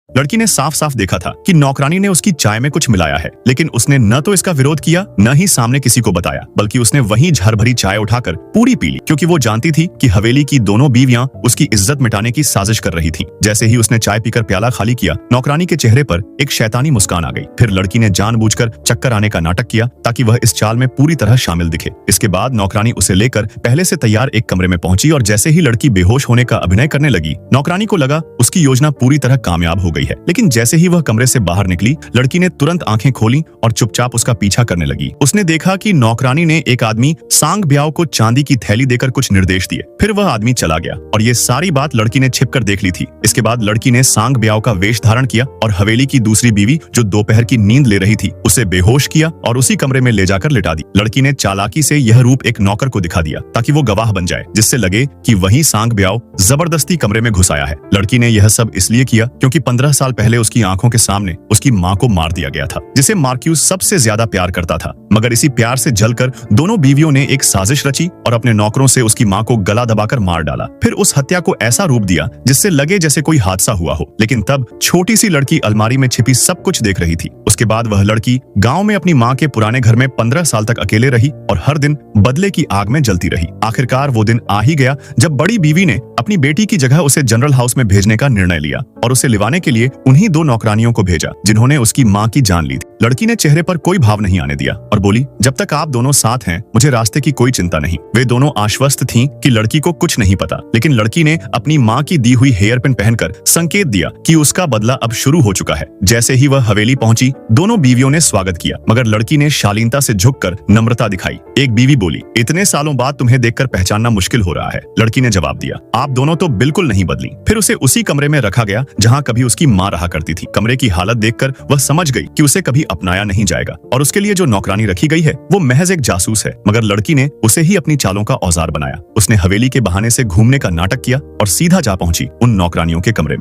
लड़की ने साफ साफ देखा था कि नौकरानी ने उसकी चाय में कुछ मिलाया है, लेकिन उसने न तो इसका विरोध किया न ही सामने किसी को बताया, बल्कि उसने वहीं झर भरी चाय उठाकर पूरी पी ली, क्योंकि वो जानती थी कि हवेली की दोनों बीवियां उसकी इज्जत मिटाने की साजिश कर रही थीं। जैसे ही उसने चाय पीकर प्याला खाली किया, नौकरानी के चेहरे पर एक शैतानी मुस्कान आ गई। फिर लड़की ने जानबूझकर चक्कर आने का नाटक किया ताकि वह इस चाल में पूरी तरह शामिल दिखे। इसके बाद नौकरानी उसे लेकर पहले से तैयार एक कमरे में पहुंची और जैसे ही लड़की बेहोश होने का अभिनय करने लगी, नौकरानी को लगा उसकी योजना पूरी तरह कामयाब हो गई है। लेकिन जैसे ही वह कमरे से बाहर निकली, लड़की ने तुरंत आंखें खोली और चुपचाप उसका पीछा करने लगी। उसने देखा कि नौकरानी ने एक आदमी सांग ब्याव को चांदी की थैली देकर कुछ निर्देश दिए। फिर वह आदमी चला गया और ये सारी बात लड़की ने छिपकर देख ली थी। इसके बाद लड़की ने सांग ब्याव का वेश धारण किया और हवेली की दूसरी बीवी, जो दोपहर की नींद ले रही थी, उसे बेहोश किया और उसी कमरे में ले जाकर लिटा दी। लड़की ने चालाकी से यह रूप एक नौकर को दिखा दिया ताकि वो गवाह बन जाए, जिससे लगे कि वही सांग ब्याव जबरदस्ती कमरे में घुस आया है। लड़की ने यह सब इसलिए किया क्योंकि 15 साल पहले उसकी आंखों के सामने उसकी माँ को मार दिया गया था, जिसे मार्क्यूस सबसे ज्यादा प्यार करता था। मगर इसी प्यार से जलकर दोनों बीवियों ने एक साजिश रची और अपने नौकरों से उसकी माँ को गला दबाकर मार डाला। फिर उस हत्या को ऐसा रूप दिया जिससे लगे जैसे कोई हादसा हुआ हो। लेकिन तब छोटी सी लड़की अलमारी में छिपी सब कुछ देख रही थी। उसके बाद वह लड़की गांव में अपनी माँ के पुराने घर में 15 साल तक अकेले रही और हर दिन बदले की आग में जलती रही। आखिरकार वो दिन आ ही गया जब बड़ी बीवी ने अपनी बेटी की जगह उसे जनरल हाउस में भेजने का निर्णय लिया और उसे लिवाने के लिए उन्हीं 2 नौकरानियों को भेजा जिन्होंने उसकी माँ की जान ली थी। लड़की ने चेहरे पर कोई भाव नहीं आने दिया और बोली, जब तक आप दोनों साथ हैं मुझे रास्ते की कोई चिंता नहीं। वे दोनों आश्वस्त थीं कि लड़की को कुछ नहीं पता, लेकिन लड़की ने अपनी माँ की दी हुई हेयर पिन पहनकर संकेत दिया कि उसका बदला अब शुरू हो चुका है। जैसे ही वह हवेली पहुंची, दोनों बीवियों ने स्वागत किया, मगर लड़की ने शालीनता से झुककर नम्रता दिखाई। एक बीवी बोली, इतने सालों बाद तुम्हें देखकर पहचानना मुश्किल हो रहा है। लड़की ने जवाब दिया, आप दोनों तो बिल्कुल नहीं बदली। फिर उसे उसी कमरे में रखा गया जहाँ कभी उसकी माँ रहा करती थी। कमरे की हालत देखकर वह समझ गई कि उसे कभी अपनाया नहीं जाएगा और उसके लिए जो नौकरानी रखी गई है वो महज एक जासूस है। मगर लड़की ने उसे ही अपनी चालों का औजार बनाया। उसने हवेली के बहाने से घूमने का नाटक किया और सीधा जा पहुंची उन नौकरानियों के कमरे में।